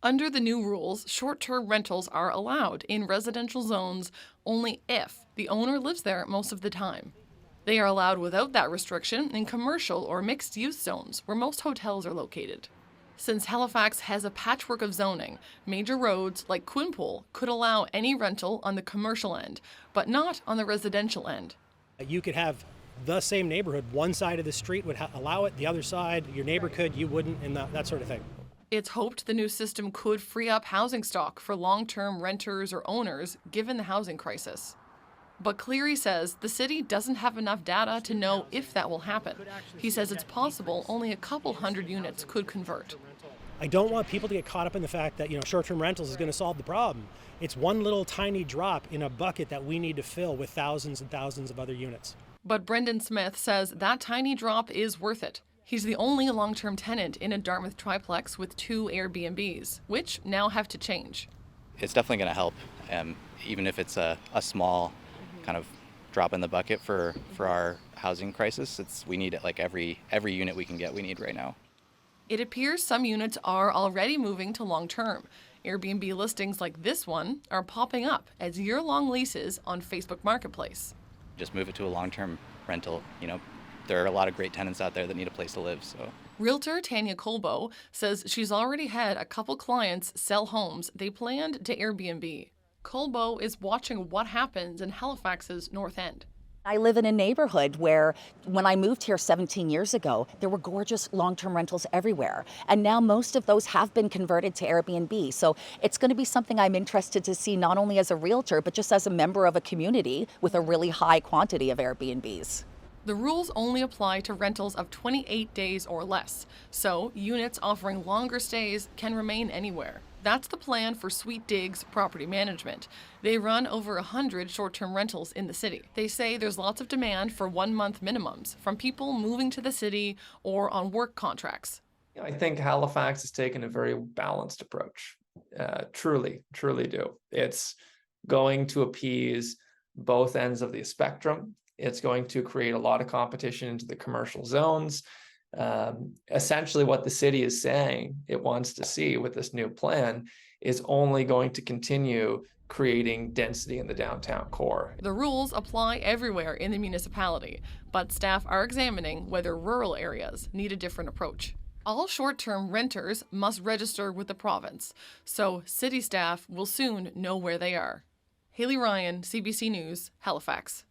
Under the new rules, short-term rentals are allowed in residential zones only if the owner lives there most of the time. They are allowed without that restriction in commercial or mixed-use zones where most hotels are located. Since Halifax has a patchwork of zoning, major roads like Quinpool could allow any rental on the commercial end, but not on the residential end. You could have the same neighborhood. One side of the street would allow it, the other side, your neighbor could, you wouldn't, and that sort of thing. It's hoped the new system could free up housing stock for long-term renters or owners given the housing crisis. But Cleary says the city doesn't have enough data to know if that will happen. He says it's possible only a couple hundred units could convert. I don't want people to get caught up in the fact that, short-term rentals is going to solve the problem. It's one little tiny drop in a bucket that we need to fill with thousands and thousands of other units. But Brendan Smith says that tiny drop is worth it. He's the only long-term tenant in a Dartmouth triplex with 2 Airbnbs, which now have to change. It's definitely going to help, even if it's a small kind of drop in the bucket for our housing crisis. We need it like every unit we can get, we need right now. It appears some units are already moving to long-term. Airbnb listings like this one are popping up as year-long leases on Facebook Marketplace. Just move it to a long-term rental. There are a lot of great tenants out there that need a place to live. So, Realtor Tanya Colbo says she's already had a couple clients sell homes they planned to Airbnb. Colbo is watching what happens in Halifax's North End. I live in a neighborhood where, when I moved here 17 years ago, there were gorgeous long-term rentals everywhere. And now most of those have been converted to Airbnb. So it's going to be something I'm interested to see, not only as a realtor, but just as a member of a community with a really high quantity of Airbnbs. The rules only apply to rentals of 28 days or less, so units offering longer stays can remain anywhere. That's the plan for Sweet Digs Property Management. They run over 100 short-term rentals in the city. They say there's lots of demand for 1-month minimums from people moving to the city or on work contracts. I think Halifax has taken a very balanced approach. Truly do. It's going to appease both ends of the spectrum. It's going to create a lot of competition into the commercial zones. Essentially what the city is saying it wants to see with this new plan is only going to continue creating density in the downtown core. The rules apply everywhere in the municipality, but staff are examining whether rural areas need a different approach. All short-term renters must register with the province, so city staff will soon know where they are. Haley Ryan, CBC News, Halifax.